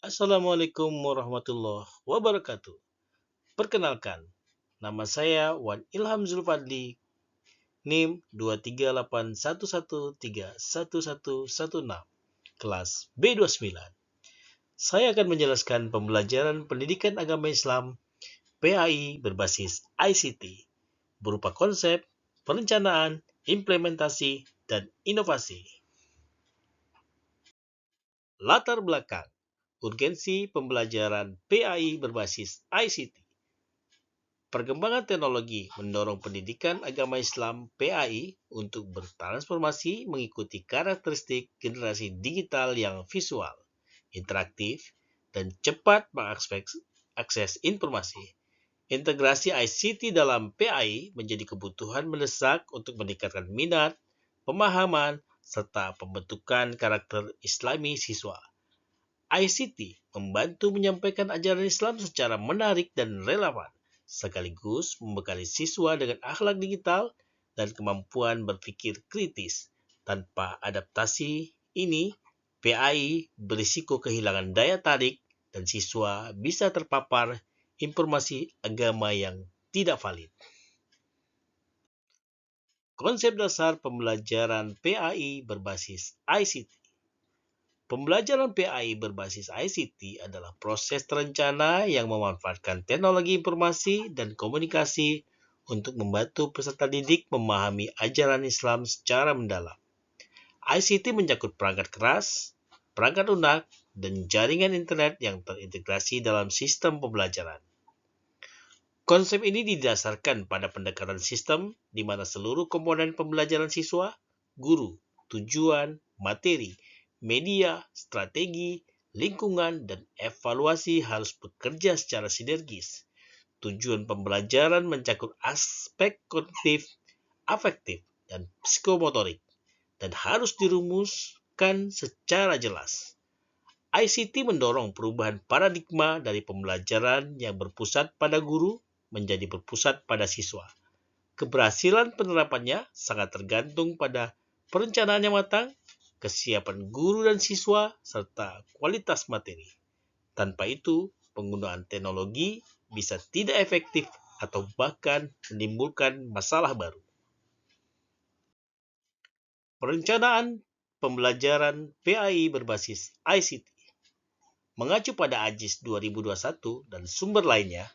Assalamualaikum warahmatullahi wabarakatuh. Perkenalkan, nama saya Wan Ilham Zulfadli, NIM 23811311116, kelas B29. Saya akan menjelaskan pembelajaran pendidikan agama Islam PAI berbasis ICT, berupa konsep, perencanaan, implementasi, dan inovasi. Latar belakang, urgensi pembelajaran PAI berbasis ICT. Perkembangan teknologi mendorong pendidikan agama Islam (PAI) untuk bertransformasi mengikuti karakteristik generasi digital yang visual, interaktif, dan cepat mengakses informasi. Integrasi ICT dalam PAI menjadi kebutuhan mendesak untuk meningkatkan minat, pemahaman, serta pembentukan karakter Islami siswa. ICT membantu menyampaikan ajaran Islam secara menarik dan relevan, sekaligus membekali siswa dengan akhlak digital dan kemampuan berpikir kritis. Tanpa adaptasi ini, PAI berisiko kehilangan daya tarik dan siswa bisa terpapar informasi agama yang tidak valid. Konsep dasar pembelajaran PAI berbasis ICT. Pembelajaran PAI berbasis ICT adalah proses terencana yang memanfaatkan teknologi informasi dan komunikasi untuk membantu peserta didik memahami ajaran Islam secara mendalam. ICT mencakup perangkat keras, perangkat lunak, dan jaringan internet yang terintegrasi dalam sistem pembelajaran. Konsep ini didasarkan pada pendekatan sistem di mana seluruh komponen pembelajaran siswa, guru, tujuan, materi, media, strategi, lingkungan, dan evaluasi harus bekerja secara sinergis. Tujuan pembelajaran mencakup aspek kognitif, afektif, dan psikomotorik, dan harus dirumuskan secara jelas. ICT mendorong perubahan paradigma dari pembelajaran yang berpusat pada guru menjadi berpusat pada siswa. Keberhasilan penerapannya sangat tergantung pada perencanaan yang matang, kesiapan guru dan siswa, serta kualitas materi. Tanpa itu, penggunaan teknologi bisa tidak efektif atau bahkan menimbulkan masalah baru. Perencanaan pembelajaran PAI berbasis ICT. Mengacu pada AJIS 2021 dan sumber lainnya,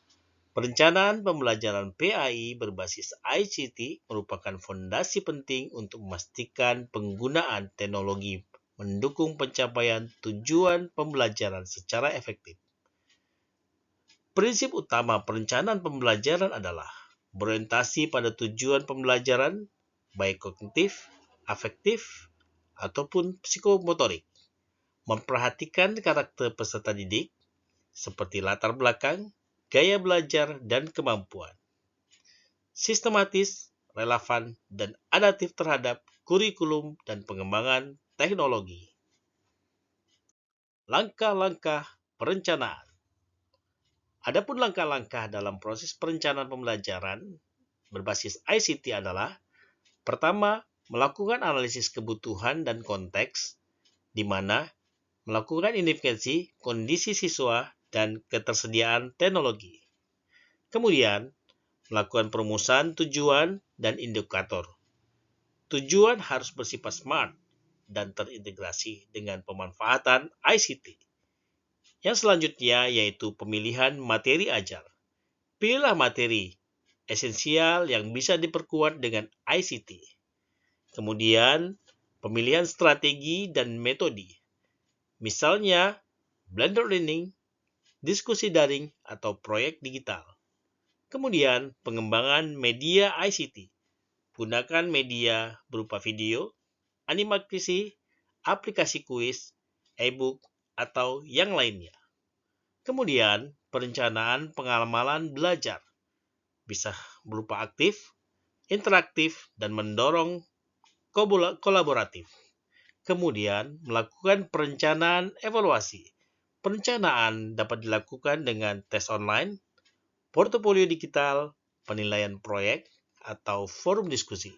perencanaan pembelajaran PAI berbasis ICT merupakan fondasi penting untuk memastikan penggunaan teknologi mendukung pencapaian tujuan pembelajaran secara efektif. Prinsip utama perencanaan pembelajaran adalah berorientasi pada tujuan pembelajaran, baik kognitif, afektif, ataupun psikomotorik, memperhatikan karakter peserta didik, seperti latar belakang, gaya belajar, dan kemampuan. Sistematis, relevan, dan adaptif terhadap kurikulum dan pengembangan teknologi. Langkah-langkah perencanaan. Adapun langkah-langkah dalam proses perencanaan pembelajaran berbasis ICT adalah: pertama, melakukan analisis kebutuhan dan konteks, di mana melakukan identifikasi kondisi siswa dan ketersediaan teknologi. Kemudian, melakukan perumusan tujuan dan indikator. Tujuan harus bersifat smart dan terintegrasi dengan pemanfaatan ICT. Yang selanjutnya yaitu pemilihan materi ajar. Pilihlah materi esensial yang bisa diperkuat dengan ICT. Kemudian, pemilihan strategi dan metode. Misalnya, blended learning, diskusi daring, atau proyek digital. Kemudian, pengembangan media ICT. Gunakan media berupa video, animasi, aplikasi kuis, e-book, atau yang lainnya. Kemudian, perencanaan pengamalan belajar. Bisa berupa aktif, interaktif, dan mendorong kolaboratif. Kemudian, melakukan perencanaan evaluasi. Perencanaan dapat dilakukan dengan tes online, portofolio digital, penilaian proyek, atau forum diskusi.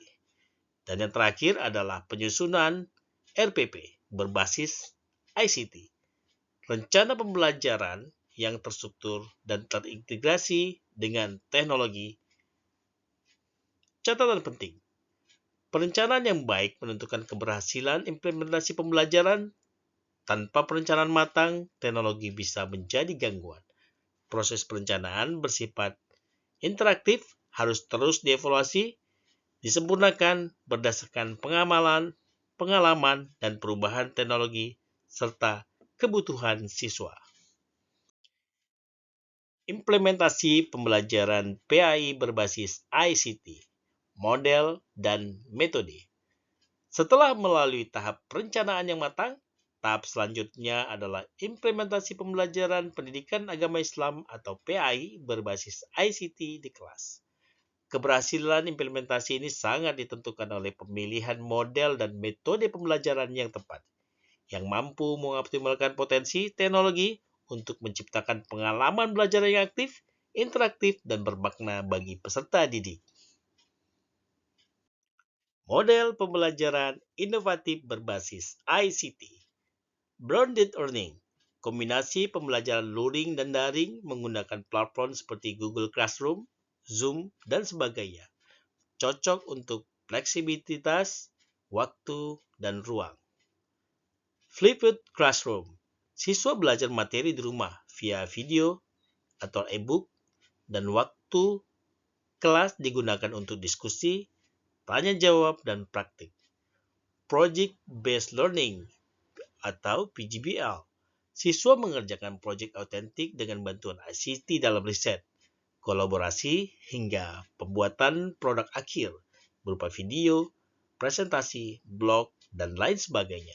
Dan yang terakhir adalah penyusunan RPP berbasis ICT. rencana pembelajaran yang terstruktur dan terintegrasi dengan teknologi. Catatan penting, perencanaan yang baik menentukan keberhasilan implementasi pembelajaran. Tanpa perencanaan matang, teknologi bisa menjadi gangguan. Proses perencanaan bersifat interaktif, harus terus dievaluasi, disempurnakan berdasarkan pengalaman, dan perubahan teknologi, serta kebutuhan siswa. Implementasi pembelajaran PAI berbasis ICT, model, dan metode. Setelah melalui tahap perencanaan yang matang, tahap selanjutnya adalah implementasi pembelajaran pendidikan agama Islam atau PAI berbasis ICT di kelas. Keberhasilan implementasi ini sangat ditentukan oleh pemilihan model dan metode pembelajaran yang tepat, yang mampu mengoptimalkan potensi teknologi untuk menciptakan pengalaman belajar yang aktif, interaktif, dan bermakna bagi peserta didik. Model pembelajaran inovatif berbasis ICT. Blended Learning, kombinasi pembelajaran luring dan daring menggunakan platform seperti Google Classroom, Zoom, dan sebagainya. Cocok untuk fleksibilitas, waktu, dan ruang. Flipped Classroom, siswa belajar materi di rumah via video atau e-book, dan waktu kelas digunakan untuk diskusi, tanya jawab, dan praktik. Project Based Learning atau PGBL, siswa mengerjakan proyek autentik dengan bantuan ICT dalam riset, kolaborasi, hingga pembuatan produk akhir berupa video, presentasi, blog, dan lain sebagainya.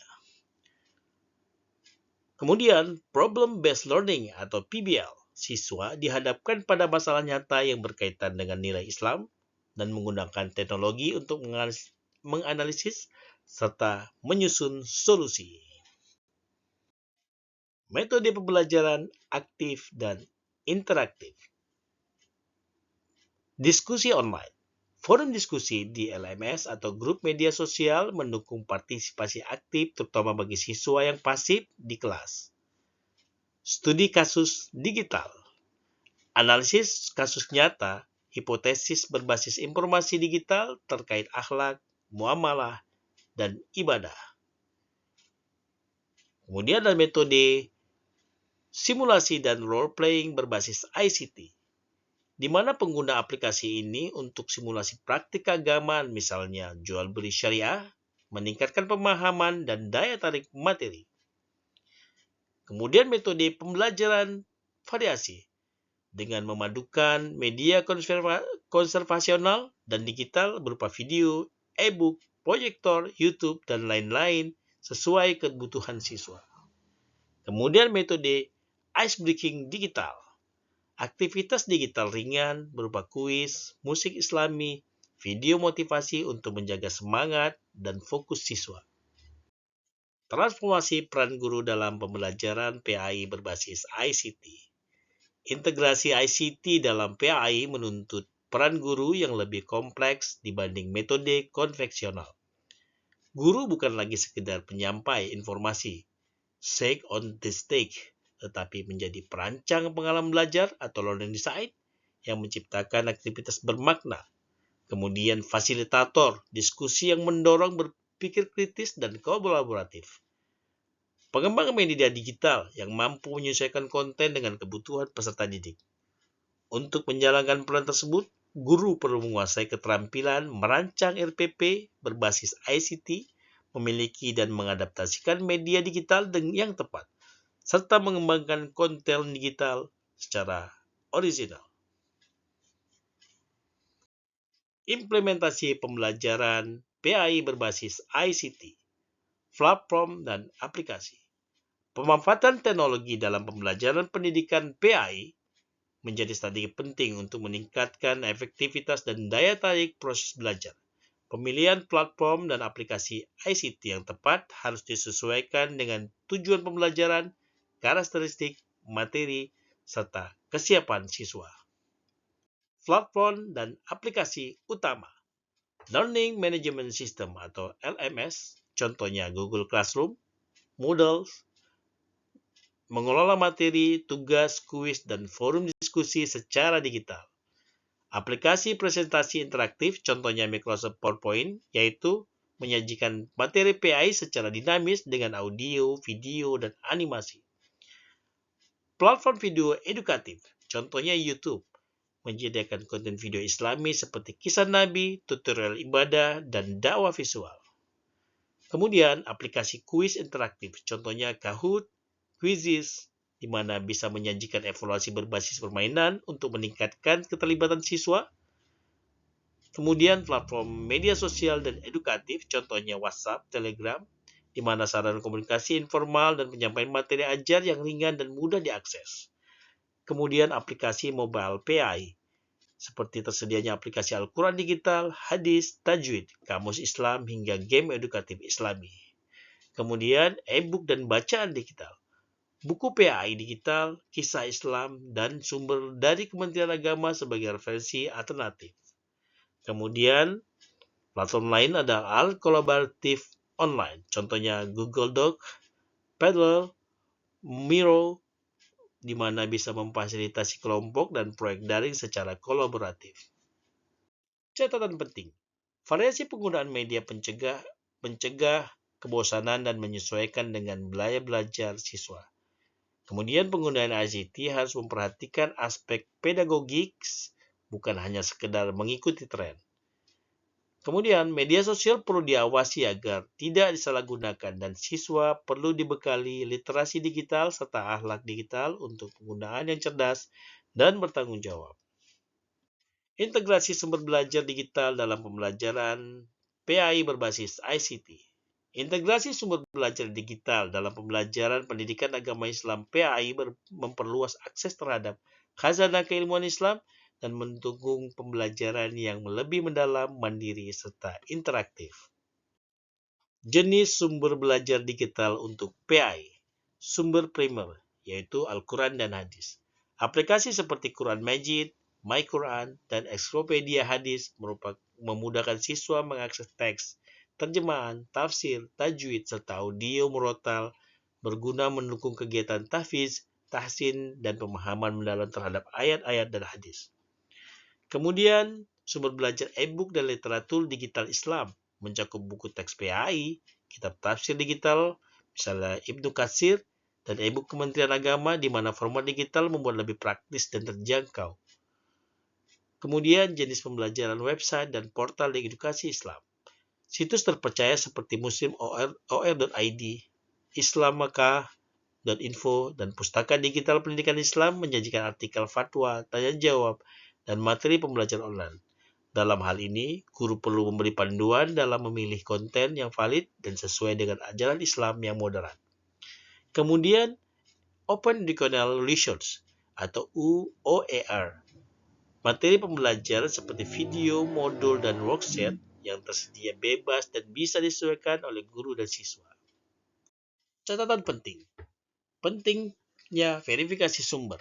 Kemudian, Problem Based Learning atau PBL, siswa dihadapkan pada masalah nyata yang berkaitan dengan nilai Islam dan menggunakan teknologi untuk menganalisis serta menyusun solusi. Metode pembelajaran aktif dan interaktif. Diskusi online. Forum diskusi di LMS atau grup media sosial mendukung partisipasi aktif terutama bagi siswa yang pasif di kelas. Studi kasus digital. Analisis kasus nyata, hipotesis berbasis informasi digital terkait akhlak, muamalah, dan ibadah. Kemudian ada metode simulasi dan role-playing berbasis ICT, di mana pengguna aplikasi ini untuk simulasi praktik keagamaan, misalnya jual beli syariah, meningkatkan pemahaman dan daya tarik materi. Kemudian metode pembelajaran variasi, dengan memadukan media konservasional dan digital berupa video, e-book, proyektor, YouTube, dan lain-lain sesuai kebutuhan siswa. Kemudian metode ice-breaking digital, aktivitas digital ringan berupa kuis, musik islami, video motivasi untuk menjaga semangat dan fokus siswa. Transformasi peran guru dalam pembelajaran PAI berbasis ICT. Integrasi ICT dalam PAI menuntut peran guru yang lebih kompleks dibanding metode konvensional. Guru bukan lagi sekedar penyampai informasi, sake on the stage, tetapi menjadi perancang pengalaman belajar atau learning design yang menciptakan aktivitas bermakna. Kemudian fasilitator, diskusi yang mendorong berpikir kritis dan kolaboratif. Pengembangan media digital yang mampu menyesuaikan konten dengan kebutuhan peserta didik. Untuk menjalankan peran tersebut, guru perlu menguasai keterampilan merancang RPP berbasis ICT, memiliki dan mengadaptasikan media digital yang tepat, serta mengembangkan konten digital secara original. Implementasi pembelajaran PAI berbasis ICT, platform, dan aplikasi. Pemanfaatan teknologi dalam pembelajaran pendidikan PAI menjadi strategi penting untuk meningkatkan efektivitas dan daya tarik proses belajar. Pemilihan platform dan aplikasi ICT yang tepat harus disesuaikan dengan tujuan pembelajaran, karakteristik, materi, serta kesiapan siswa. Platform dan aplikasi utama. Learning Management System atau LMS, contohnya Google Classroom, Moodle, mengelola materi, tugas, kuis, dan forum diskusi secara digital. Aplikasi presentasi interaktif, contohnya Microsoft PowerPoint, yaitu menyajikan materi PAI secara dinamis dengan audio, video, dan animasi. Platform video edukatif, contohnya YouTube, menyediakan konten video Islami seperti kisah Nabi, tutorial ibadah, dan dakwah visual. Kemudian, aplikasi kuis interaktif, contohnya Kahoot, Quizizz, di mana bisa menyajikan evaluasi berbasis permainan untuk meningkatkan keterlibatan siswa. Kemudian, platform media sosial dan edukatif, contohnya WhatsApp, Telegram, di mana sarana komunikasi informal dan penyampaian materi ajar yang ringan dan mudah diakses. Kemudian, aplikasi mobile PAI, seperti tersedianya aplikasi Al-Quran digital, hadis, tajwid, kamus Islam, hingga game edukatif Islami. Kemudian, e-book dan bacaan digital, buku PAI digital, kisah Islam, dan sumber dari Kementerian Agama sebagai referensi alternatif. Kemudian, platform lain adalah alat kolaboratif online, contohnya Google Doc, Padlet, Miro, di mana bisa memfasilitasi kelompok dan proyek daring secara kolaboratif. Catatan penting, variasi penggunaan media mencegah kebosanan dan menyesuaikan dengan gaya belajar siswa. Kemudian penggunaan ICT harus memperhatikan aspek pedagogis, bukan hanya sekedar mengikuti tren. Kemudian media sosial perlu diawasi agar tidak disalahgunakan dan siswa perlu dibekali literasi digital serta akhlak digital untuk penggunaan yang cerdas dan bertanggung jawab. Integrasi sumber belajar digital dalam pembelajaran PAI berbasis ICT. Integrasi sumber belajar digital dalam pembelajaran pendidikan agama Islam PAI memperluas akses terhadap khazanah keilmuan Islam dan mendukung pembelajaran yang lebih mendalam, mandiri, serta interaktif. Jenis sumber belajar digital untuk PAI. Sumber primer, yaitu Al-Quran dan Hadis. Aplikasi seperti Quran Majid, My Quran, dan Ensiklopedia Hadis memudahkan siswa mengakses teks, terjemahan, tafsir, tajwid, serta audio murotal, berguna mendukung kegiatan tahfiz, tahsin, dan pemahaman mendalam terhadap ayat-ayat dan hadis. Kemudian, sumber belajar e-book dan literatur digital Islam mencakup buku teks PAI, kitab tafsir digital, misalnya Ibnu Katsir, dan e-book Kementerian Agama di mana format digital membuat lebih praktis dan terjangkau. Kemudian, jenis pembelajaran website dan portal di edukasi Islam. Situs terpercaya seperti muslim.or.id, islamaka.info, dan Pustaka Digital Pendidikan Islam menyajikan artikel fatwa, tanya jawab, dan materi pembelajaran online. Dalam hal ini, guru perlu memberi panduan dalam memilih konten yang valid dan sesuai dengan ajaran Islam yang moderat. Kemudian, Open Educational Resource atau OER. Materi pembelajaran seperti video, modul, dan worksheet yang tersedia bebas dan bisa disesuaikan oleh guru dan siswa. Catatan penting. Pentingnya verifikasi sumber.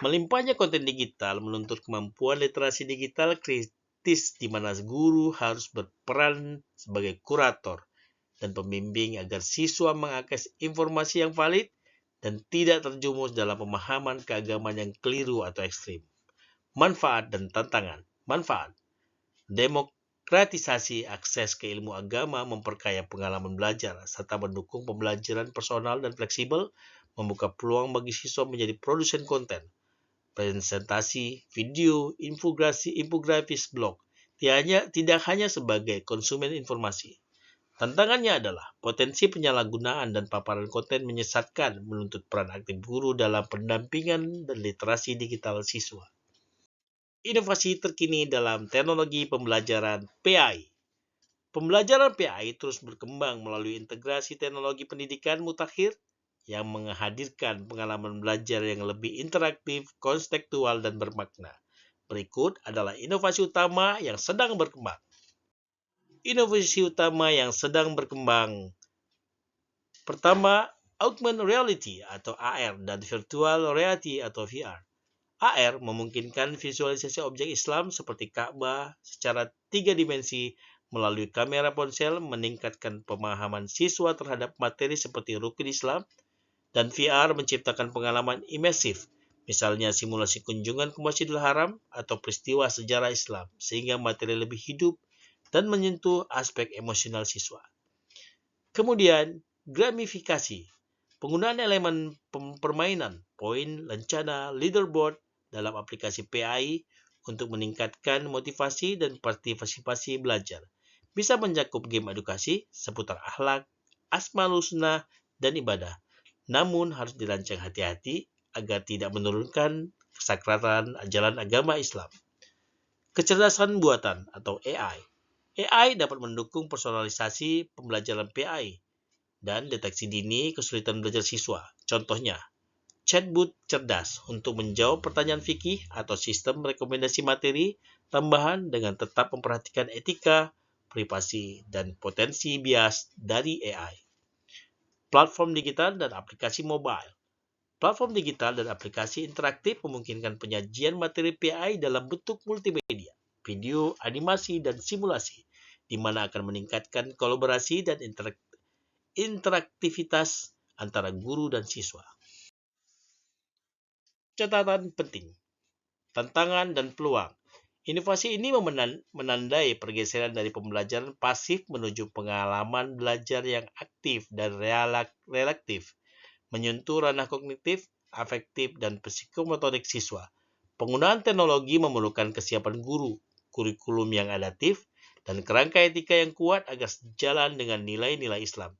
Melimpahnya konten digital menuntut kemampuan literasi digital kritis di mana guru harus berperan sebagai kurator dan pembimbing agar siswa mengakses informasi yang valid dan tidak terjumus dalam pemahaman keagamaan yang keliru atau ekstrim. Manfaat dan tantangan. Manfaat. Demokratisasi akses ke ilmu agama memperkaya pengalaman belajar serta mendukung pembelajaran personal dan fleksibel, membuka peluang bagi siswa menjadi produsen konten, presentasi, video, infografis blog, tidak hanya sebagai konsumen informasi. Tantangannya adalah potensi penyalahgunaan dan paparan konten menyesatkan menuntut peran aktif guru dalam pendampingan dan literasi digital siswa. Inovasi terkini dalam teknologi pembelajaran PAI. Pembelajaran PAI terus berkembang melalui integrasi teknologi pendidikan mutakhir yang menghadirkan pengalaman belajar yang lebih interaktif, konstekstual, dan bermakna. Berikut adalah inovasi utama yang sedang berkembang. Inovasi utama yang sedang berkembang. Pertama, augmented reality atau AR dan virtual reality atau VR. AR memungkinkan visualisasi objek Islam seperti Ka'bah secara 3 dimensi melalui kamera ponsel, meningkatkan pemahaman siswa terhadap materi seperti rukun Islam, Dan VR menciptakan pengalaman imersif, misalnya simulasi kunjungan ke Masjidil Haram atau peristiwa sejarah Islam, sehingga materi lebih hidup dan menyentuh aspek emosional siswa. Kemudian, gamifikasi. Penggunaan elemen permainan, poin, lencana, leaderboard dalam aplikasi PAI untuk meningkatkan motivasi dan partisipasi belajar. Bisa mencakup game edukasi seputar akhlak, asmaul husna, dan ibadah. Namun harus dirancang hati-hati agar tidak menurunkan kesakralan ajaran agama Islam. Kecerdasan buatan atau AI. AI dapat mendukung personalisasi pembelajaran PAI dan deteksi dini kesulitan belajar siswa. Contohnya, chatbot cerdas untuk menjawab pertanyaan fikih atau sistem rekomendasi materi tambahan dengan tetap memperhatikan etika, privasi, dan potensi bias dari AI. Platform digital dan aplikasi mobile. Platform digital dan aplikasi interaktif memungkinkan penyajian materi PI dalam bentuk multimedia, video, animasi, dan simulasi, di mana akan meningkatkan kolaborasi dan interaktivitas antara guru dan siswa. Catatan penting, tantangan dan peluang. Inovasi ini menandai pergeseran dari pembelajaran pasif menuju pengalaman belajar yang aktif dan relatif, menyentuh ranah kognitif, afektif, dan psikomotorik siswa. Penggunaan teknologi memerlukan kesiapan guru, kurikulum yang adaptif, dan kerangka etika yang kuat agar sejalan dengan nilai-nilai Islam.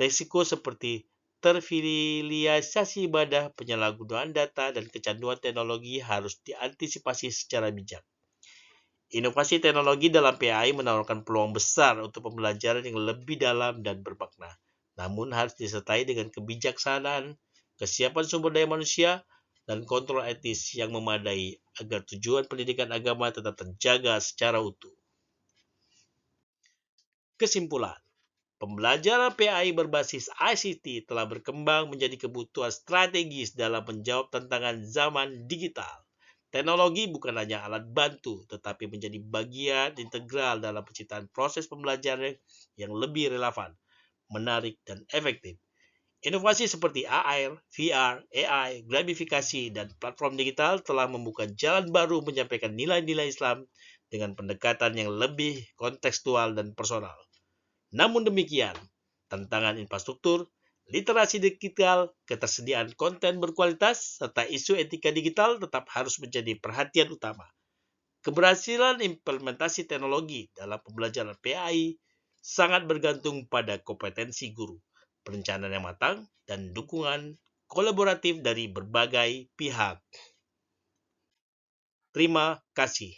Risiko seperti terfilialisasi ibadah, penyalahgunaan data, dan kecanduan teknologi harus diantisipasi secara bijak. Inovasi teknologi dalam PAI menawarkan peluang besar untuk pembelajaran yang lebih dalam dan bermakna, namun harus disertai dengan kebijaksanaan, kesiapan sumber daya manusia, dan kontrol etis yang memadai agar tujuan pendidikan agama tetap terjaga secara utuh. Kesimpulan, pembelajaran PAI berbasis ICT telah berkembang menjadi kebutuhan strategis dalam menjawab tantangan zaman digital. Teknologi bukan hanya alat bantu, tetapi menjadi bagian integral dalam penciptaan proses pembelajaran yang lebih relevan, menarik, dan efektif. Inovasi seperti AR, VR, AI, gamifikasi, dan platform digital telah membuka jalan baru menyampaikan nilai-nilai Islam dengan pendekatan yang lebih kontekstual dan personal. Namun demikian, tantangan infrastruktur, literasi digital, ketersediaan konten berkualitas, serta isu etika digital tetap harus menjadi perhatian utama. Keberhasilan implementasi teknologi dalam pembelajaran PAI sangat bergantung pada kompetensi guru, perencanaan yang matang, dan dukungan kolaboratif dari berbagai pihak. Terima kasih.